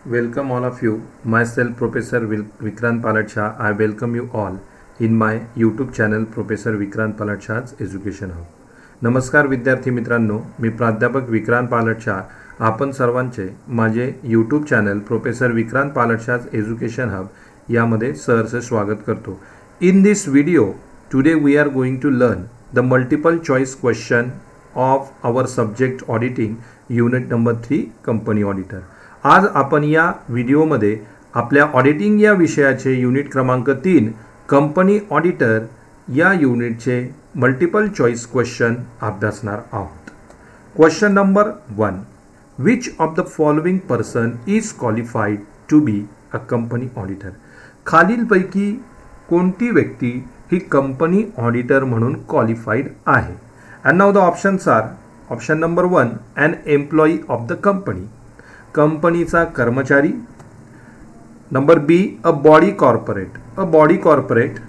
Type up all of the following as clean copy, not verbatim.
Welcome all of you. Myself Professor Vikrant Palatcha. I welcome you all in my YouTube channel Professor Vikrant Palatcha's Education Hub. नमस्कार विद्यार्थी मित्रांनो, मी प्राध्यापक विक्रांत पालटशा आपण सर्वांचे माझे यूट्यूब चॅनल प्रोफेसर विक्रांत पालटशाज एज्युकेशन हब यामध्ये सहर्ष स्वागत करतो. In this video today we are going to learn the multiple choice question of our subject auditing unit number 3 company auditor. आज आपण या व्हिडिओमध्ये आपल्या ऑडिटिंग या विषयाचे युनिट क्रमांक 3 कंपनी ऑडिटर या युनिटचे मल्टिपल चॉईस क्वेश्चन अभ्यासणार आहोत. Question number 1. Which of the following person is qualified to be a company auditor. खालीलपैकी कोणती व्यक्ती ही कंपनी ऑडिटर म्हणून क्वालिफाईड आहे. And now the options are. Option number 1, an employee of the company, कंपनीचा कर्मचारी. Number B, a body corporate, a body corporate.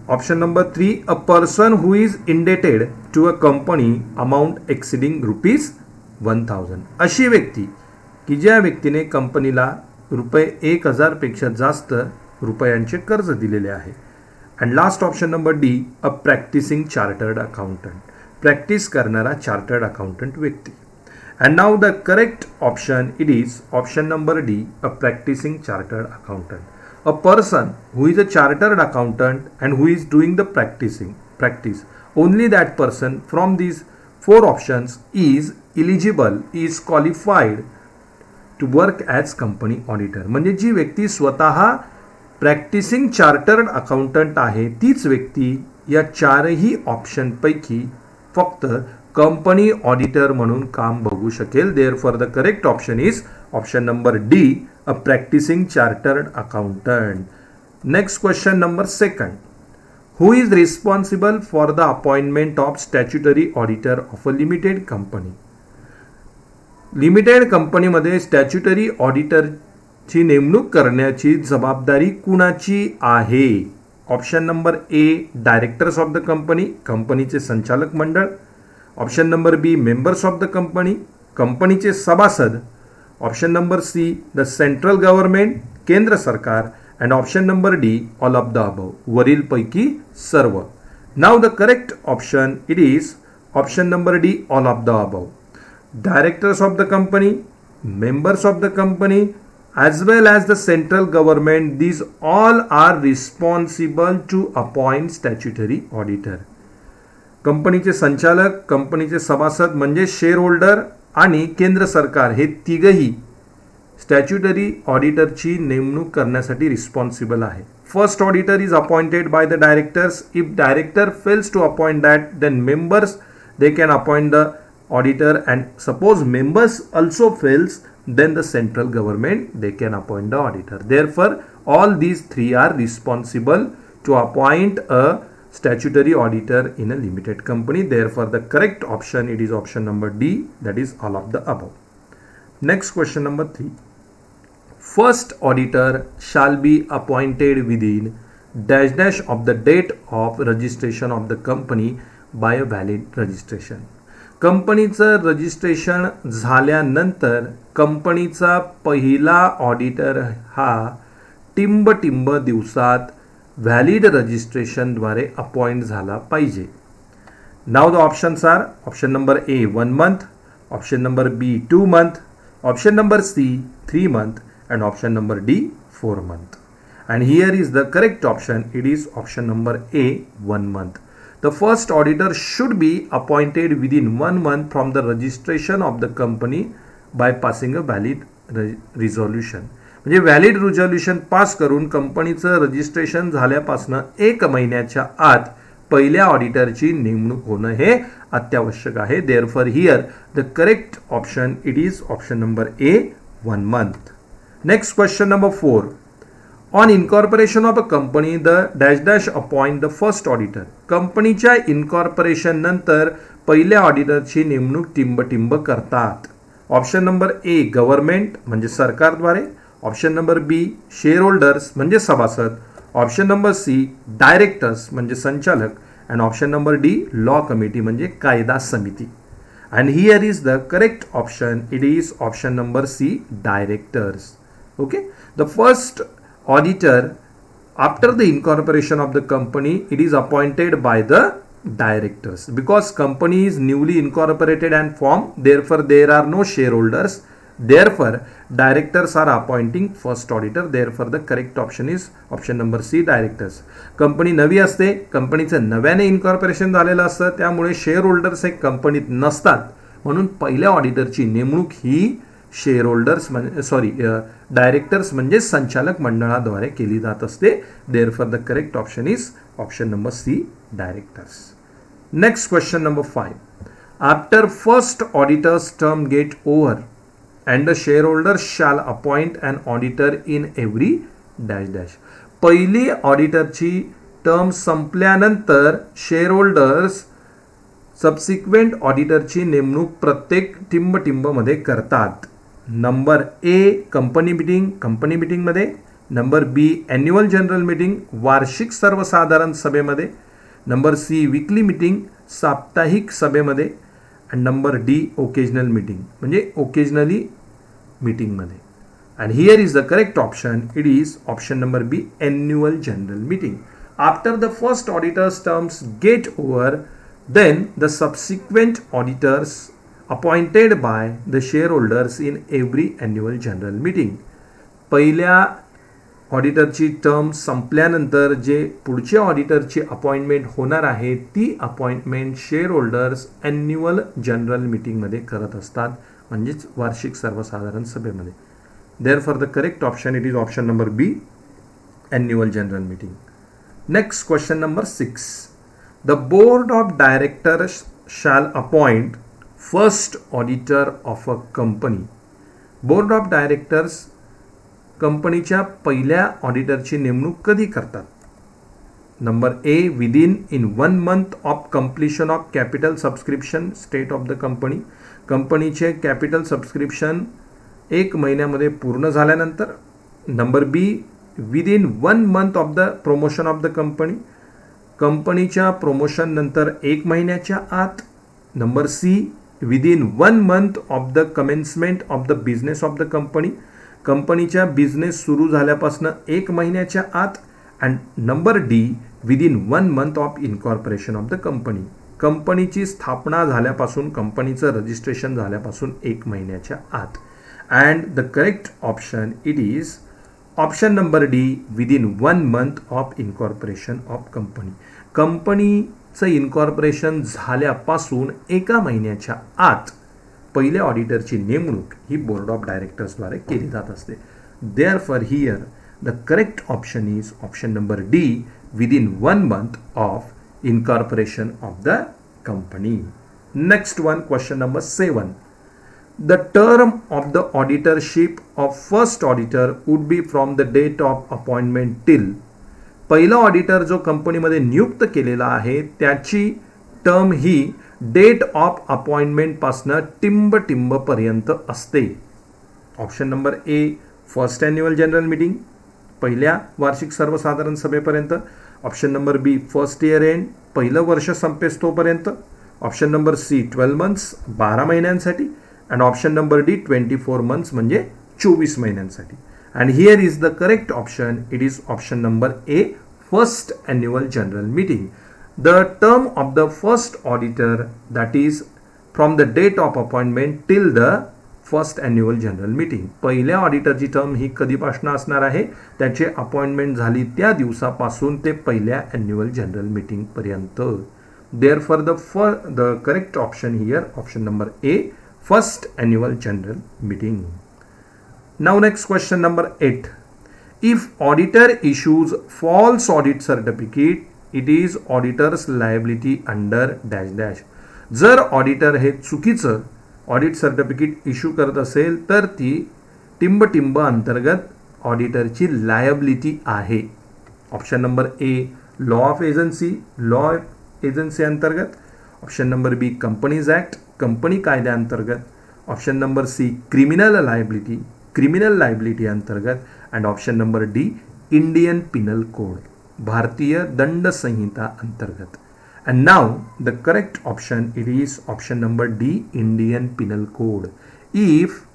Option number 3, a person who is indebted to a company amount exceeding ₹1000. अशी व्यक्ती की ज्या व्यक्तीने कंपनीला ₹1000 पेक्षा जास्त रुपयांचे कर्ज दिलेले आहे. And last option number D, a practising chartered accountant, practice करणारा चार्टर्ड अकाउंटंट व्यक्ती. And now the correct option it is option number D, a practicing chartered accountant. A person who is a chartered accountant and who is doing the practice. Only that person from these 4 options is eligible, is qualified to work as company auditor. म्हणजे जी व्यक्ती स्वतः practising chartered accountant आहे तीच व्यक्ती या 4ही option पैकी फक्त company auditor म्हणून काम बघू शकेल. Therefore the correct option is option number D, a practising chartered accountant. Next question number 2. Who is responsible for the appointment of statutory auditor of a limited company. Limited कंपनीमध्ये statutory ऑडिटरची नेमणूक करण्याची जबाबदारी कुणाची आहे. Option number A, directors of the company, कंपनीचे संचालक मंडळ. Option number B, members of the company, कंपनीचे सभासद. Option number C, the central government, केंद्र सरकार. And option number D, all of the above, वरीलपैकी सर्व. नाव the correct option it is option number D, all of the above. Directors of the company, members of the company as well as the central government, these all are responsible to appoint statutory auditor. कंपनीचे संचालक, कंपनीचे सभासद म्हणजे share holder आणि केंद्र सरकार हे तिघही statutory ऑडिटरची नेमणूक करण्यासाठी रिस्पॉन्सिबल आहे. First auditor is appointed by the directors. If director fails to appoint that, then members they can appoint the auditor. And suppose members also fails, then the central government they can appoint the auditor. Therefore all these 3 are responsible to appoint a statutory auditor in a limited company. Therefore the correct option it is option number D, that is all of the above. Next question number 3. First auditor shall be appointed within dash dash of the date of registration of the company by a valid registration. कंपनीचं registration झाल्यानंतर कंपनीचा पहिला auditor हा टिंब दिवसात valid रजिस्ट्रेशनद्वारे appoint झाला पाहिजे. Now the options are. Option number A 1 month, option number B 2 month, option number C 3 month, and option number D 4 month. And here is the correct option it is option number A 1 month. The first auditor should be appointed within 1 month from the registration of the company by passing a valid resolution. म्हणजे valid resolution pass करून कंपनीचं registration झाल्यापासून 1 महिन्याच्या आत पहिल्या ऑडिटरची नेमणूक होणं हे अत्यावश्यक आहे. Therefore here the correct option it is option number A 1 month. Next question number 4. On incorporation of a company the dash dash appoint the first auditor. कंपनीच्या इन्कॉर्पोरेशन नंतर पहिल्या ऑडिटरची नेमणूक टिंब करतात. ऑप्शन नंबर ए, गव्हर्नमेंट म्हणजे सरकारद्वारे. ऑप्शन नंबर बी, share holders म्हणजे सभासद. ऑप्शन नंबर सी, डायरेक्टर्स म्हणजे संचालक. And option number D, law committee म्हणजे कायदा समिती. And here is the correct option. It is option number C, directors. Okay. The first auditor after the incorporation of the company, it is appointed by the directors, because company is newly incorporated and formed, therefore there are no shareholders, therefore directors are appointing first auditor, therefore the correct option is option number C, directors. Company नवी असते, कंपनीचं नव्याने incorporation झालेलं असतं, त्यामुळे share holders हे कंपनीत नसतात, म्हणून पहिल्या ऑडिटरची नेमणूक ही शेअर होल्डर्स डायरेक्टर्स म्हणजे संचालक मंडळाद्वारे केली जात असते. Therefore the correct option is option number C, directors. Next question number 5. After first auditors term get over and the share holders shall appoint an auditor in every dash dash. पहिली ऑडिटरची term संपल्यानंतर share holders subsequent ऑडिटरची नेमणूक प्रत्येक टिंबमध्ये करतात. Number A, company मीटिंगमध्ये. Number B, annual general meeting, वार्षिक सर्वसाधारण सभेमध्ये. नंबर सी, वीकली मीटिंग, साप्ताहिक सभेमध्ये. आणि नंबर डी, ओकेजनल मीटिंग म्हणजे ओकेजनली मीटिंगमध्ये. And here is the correct option. It is option number B, annual general meeting. After the first auditors terms get over, then the subsequent auditors appointed by the shareholders in every annual general meeting. पहिल्या ऑडिटरची term संपल्यानंतर जे पुढच्या ऑडिटरची appointment होणार आहे ती appointment share holders annual general मीटिंगमध्ये करत असतात, म्हणजेच वार्षिक सर्वसाधारण सभेमध्ये. Therefore the correct option it is option number B, annual general meeting. Next question number 6. The board of directors shall appoint first auditor of a company. Board of directors कंपनीच्या पहिल्या ऑडिटरची नेमणूक कधी करतात? Number A, in 1 month of completion of capital subscription state of the company. कंपनीचे capital subscription 1 महिन्यामध्ये पूर्ण झाल्यानंतर. Number B, within 1 month of the promotion of the company. कंपनीच्या प्रमोशन नंतर 1 महिन्याच्या आत. Number C, within 1 month of the commencement of the business of the company. कंपनीच्या business सुरू झाल्यापासून 1 महिन्याच्या आत. And number D, within 1 month of incorporation of the company. कंपनीची स्थापना झाल्यापासून, कंपनीचं रजिस्ट्रेशन झाल्यापासून 1 महिन्याच्या आत. And the correct option it is option number D, within 1 month of incorporation of company. कंपनीचं इन्कॉर्पोरेशन झाल्यापासून 1 महिन्याच्या आत पहिल्या ऑडिटरची नेमणूक ही बोर्ड ऑफ डायरेक्टर्सद्वारे केली जात असते. Therefore here the correct option is option number D, within 1 month of incorporation of the company. Next one, question number 7. The term of the auditorship of first auditor would be from the date of appointment till. पहिला auditor जो कंपनीमध्ये नियुक्त केलेला आहे त्याची term ही date of appointment पासनं टिंबपर्यंत असते. Option number A, first annual general meeting, पहिल्या वार्षिक सर्वसाधारण सभेपर्यंत. Option number B, first year end, पहिलं वर्ष संपेस तोपर्यंत. ऑप्शन नंबर सी, 12 months 12 महिन्यांसाठी. And option number D, 24 months म्हणजे 24 महिन्यांसाठी. And here is the correct option. It is option number A, first annual general meeting. The term of the first auditor that is from the date of appointment till the first annual general meeting. पहिल्या ऑडिटरची term ही कधीपासून असणार आहे? त्याची appointment झाली त्या दिवसापासून ते पहिल्या ॲन्युअल जनरल मीटिंगपर्यंत. Therefore the correct option here option number A, first annual general meeting. Now next question number 8. If auditor issues false audit certificate, it is auditor's liability under dash dash. जर auditor हे चुकीचं audit certificate issue करत असेल तर ती टिंब अंतर्गत ऑडिटरची लायबिलिटी आहे. Option number A, law of agency अंतर्गत. Option number B, companies act, company कायद्याअंतर्गत. Option number C, criminal liability अंतर्गत. And option number D, Indian penal code, भारतीय दंड संहिता अंतर्गत. And now the correct option, it is option number D, Indian Penal Code. If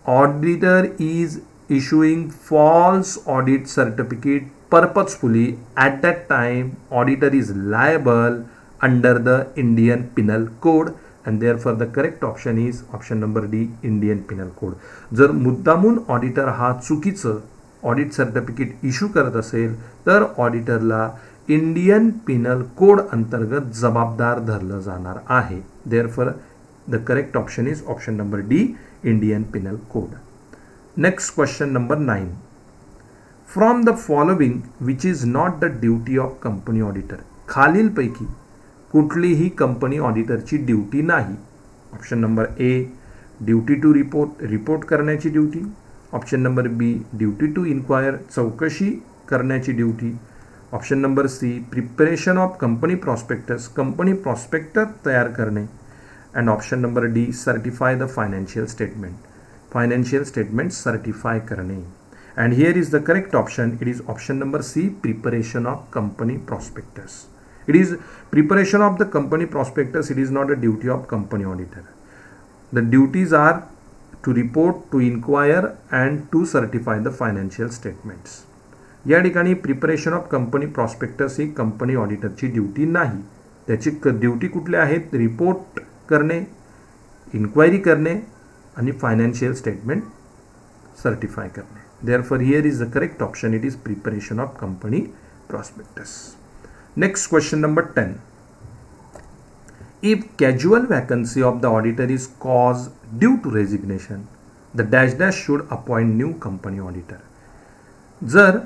auditor is issuing false audit certificate purposefully, at that time auditor is liable under the Indian Penal Code, and therefore the correct option is option number D, Indian Penal Code. जर मुद्दामून auditor हा चुकीचं audit certificate issue करत असेल तर ऑडिटरला Indian penal code अंतर्गत जबाबदार धरलं जाणार आहे. Therefore the correct option is option number D, Indian penal code. Next question number 9. From the following which is not the duty of company auditor. खालीलपैकी कुठलीही कंपनी ऑडिटरची ड्युटी नाही. Option number A, duty to report करण्याची duty. Option number B, duty to inquire, चौकशी करण्याची duty. Option number C, preparation of company prospectus, company prospector तयार करणे. And option number D, certify the financial statement, financial statement certify करणे. And here is the correct option, it is option number C, preparation of company prospectus. It is preparation of the company prospectus. It is not a duty of company auditor. The duties are to report, to inquire and to certify the financial statements. या ठिकाणी preparation of company prospectus ही company ऑडिटरची duty नाही. त्याची duty कुठल्या आहेत? Report करणे, inquiry करणे आणि फायनान्शियल स्टेटमेंट सर्टिफाय करणे. Therefore here is the correct option, it is preparation of company prospectus. Next question number 10. If casual vacancy of the auditor is caused due to resignation, the dash dash should appoint new company auditor. जर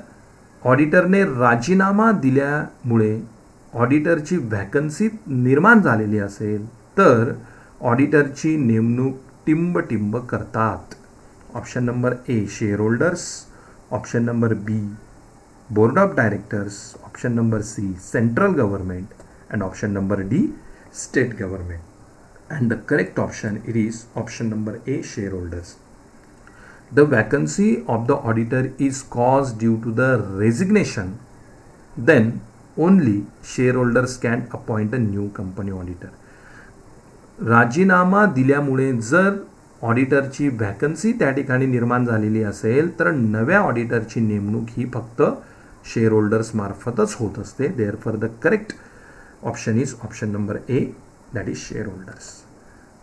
ऑडिटरने राजीनामा दिल्यामुळे ऑडिटरची vacancy निर्माण झालेली असेल तर ऑडिटरची नेमणूक टिंब करतात. Option number A, share holders. Option number B, board of directors. Option number C, central government. And option number D, state government. And the correct option, it is option number A, share holders. The vacancy of the auditor is cause due to the resignation, then only share holders can appoint a new company auditor. राजीनामा दिल्यामुळे जर ऑडिटरची vacancy त्या ठिकाणी निर्माण झालेली असेल तर नव्या ऑडिटरची नेमणूक ही फक्त शेअर होल्डर्स मार्फतच होत असते. Therefore the correct option is option number A, that is share holders.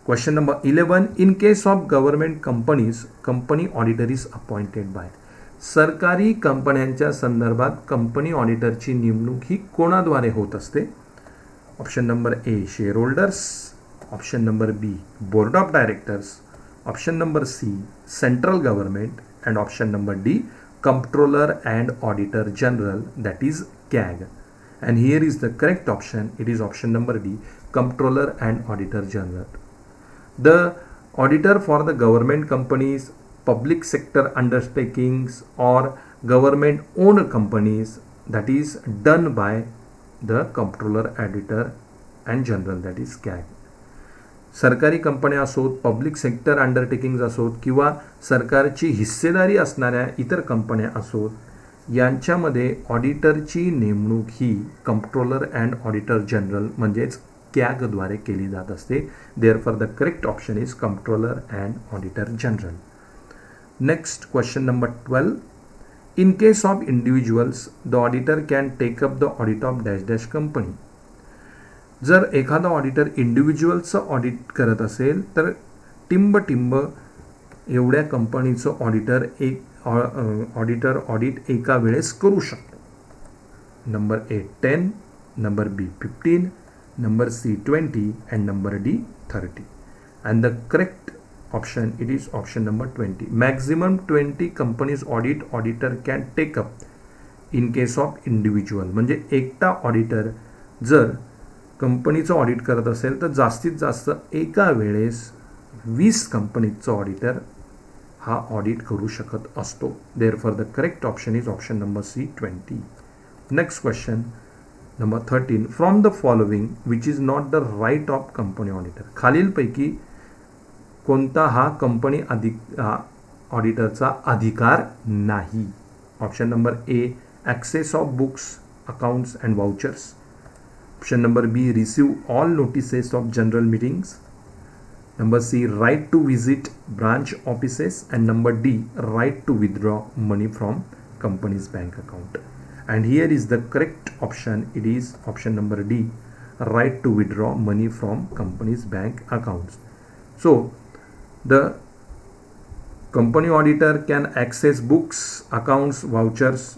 Question number 11. In case of government companies, company auditor is appointed bye. सरकारी कंपन्यांच्या संदर्भात कंपनी ऑडिटरची नेमणूक ही कोणाद्वारे होत असते? Option number A, share holders. Option number B, board of directors. Option number C, central government. And option number D, controller and auditor general, that is CAG. And here is the correct option, it is option number D, controller and auditor general. The auditor for the government companies, public sector undertakings or government owned companies, that is done by the Comptroller, Auditor and General, that is CAG. सरकारी कंपन्या असोत, public sector अंडरटेकिंग्ज असोत किंवा सरकारची हिस्सेदारी असणाऱ्या इतर कंपन्या असोत, यांच्यामध्ये ऑडिटरची नेमणूक ही कंट्रोलर अँड ऑडिटर जनरल म्हणजेच CAG द्वारे केली जात असते. Therefore the correct option is controller and auditor general. Next question number 12. In case of individuals, the auditor can take up the audit of dash dash company. जर एखादा auditor इंडिव्हिज्युअलचं audit करत असेल तर टिंब एवढ्या कंपनीचं ऑडिटर ऑडिट एका वेळेस करू शकतो. Number A 10, number B 15, number C 20 and number D 30. And the correct option, it is option number 20. Maximum 20 companies audit auditor can take up in case of individual. म्हणजे एकटा ऑडिटर जर कंपनीचं audit करत असेल तर जास्तीत जास्त एका वेळेस 20 कंपनीचं ऑडिटर हा ऑडिट करू शकत असतो. Therefore the correct option is option number C 20. Next question number 13. From the following which is not the right of company auditor. खालीलपैकी कोणता हा कंपनी ऑडिटरचा अधिकार नाही? Option number A, access of books, accounts and vouchers. Option number B, receive all notices of general meetings. Number C, right to visit branch offices. And number D, right to withdraw money from company's bank account. And here is the correct option. It is option number D, right to withdraw money from company's bank accounts. So the company auditor can access books, accounts, vouchers.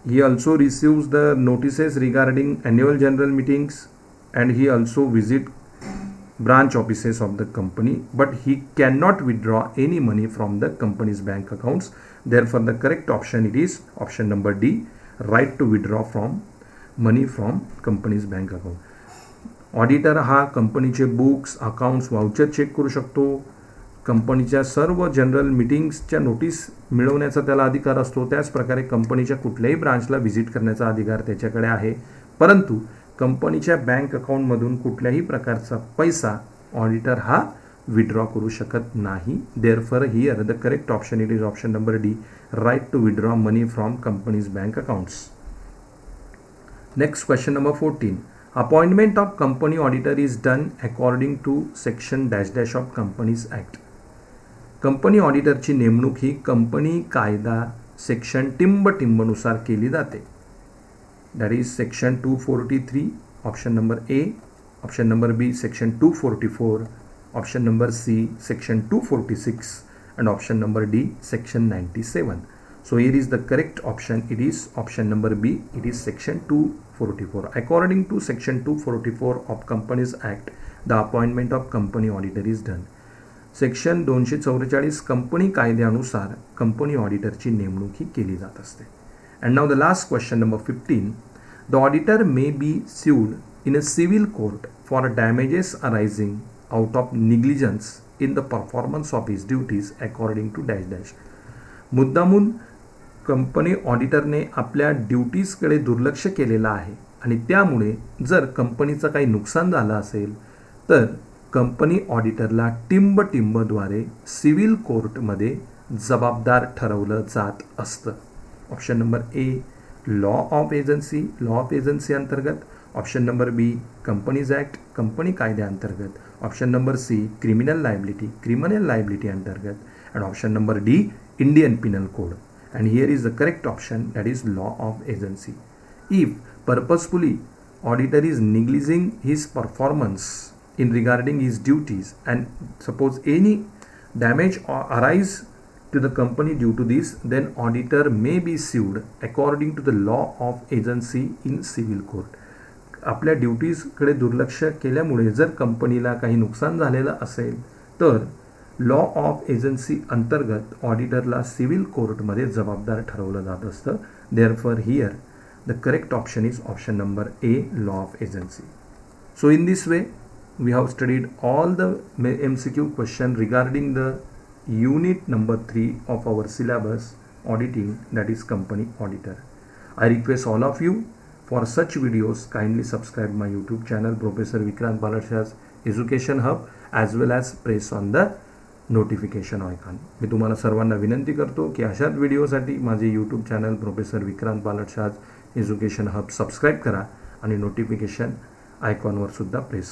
He also receives the notices regarding annual general meetings, and he also visit branch offices of the company, but he cannot withdraw any money from the company's bank accounts. Therefore the correct option it is option number D, right to withdraw from money from company's bank account. Auditor हा कंपनीचे books, accounts, voucher check करू शकतो. कंपनीच्या सर्व general मीटिंग्सच्या notice मिळवण्याचा त्याला अधिकार असतो. त्याच प्रकारे कंपनीच्या कुठल्याही ब्रांचला व्हिजिट करण्याचा अधिकार त्याच्याकडे आहे. परंतु कंपनीच्या बँक अकाउंटमधून कुठल्याही प्रकारचा पैसा ऑडिटर हा विड्रॉ करू शकत नाही. Therefore here the correct option it is option number D, right to withdraw money from company's bank accounts. Next question number 14. Appointment of company auditor is done according to section dash dash of Companies Act. Company ऑडिटरची नेमणूक ही company कायदा section टिंबनुसार केली जाते. That is section 243, option number A. Option number B section 244, option number C section 246 and option number D section 97. So here is the correct option. It is option number B. It is section 244. According to section 244 of Companies Act, the appointment of company auditor is done. Section 244 company कायद्यानुसार company ऑडिटरची नेमणूक ही केली जात असते. And now the last question number 15. The auditor may be sued in a civil court for damages arising out of negligence in the performance of his duties according to dash dash. मुद्दामून company ऑडिटरने आपल्या ड्युटीजकडे दुर्लक्ष केलेलं आहे आणि त्यामुळे जर कंपनीचं काही नुकसान झालं असेल तर कंपनी ऑडिटरला टिंबद्वारे सिव्हिल कोर्टमध्ये जबाबदार ठरवलं जात असतं. Option number A law of agency अंतर्गत. Option number B companies act company कायद्याअंतर्गत. Option number C criminal liability अंतर्गत. And option number D Indian penal code. And here is the correct option, that is law of agency. If purposefully auditor is negliging his performance in regarding his duties and suppose any damage arise to the company due to this, then auditor may be sued according to the law of agency in civil court. आपल्या ड्युटीजकडे दुर्लक्ष केल्यामुळे जर कंपनीला काही नुकसान झालेलं असेल तर लॉ ऑफ एजन्सी अंतर्गत ऑडिटरला सिव्हिल कोर्टमध्ये जबाबदार ठरवलं जात असतं. Therefore here the correct option is option number A law of agency. So in this way we have studied all the MCQ question regarding the unit number 3 of our syllabus auditing, that is company auditor. I request all of you, for such videos kindly subscribe my YouTube channel Professor Vikrant Balarshah's Education Hub, as well as press on the notification icon. मी तुम्हाला सर्वांना विनंती करतो की अशाच व्हिडिओसाठी माझे YouTube channel professor Vikrant Baltashah education hub subscribe करा आणि नोटिफिकेशन आयकॉनवर सुद्धा प्रेस करा.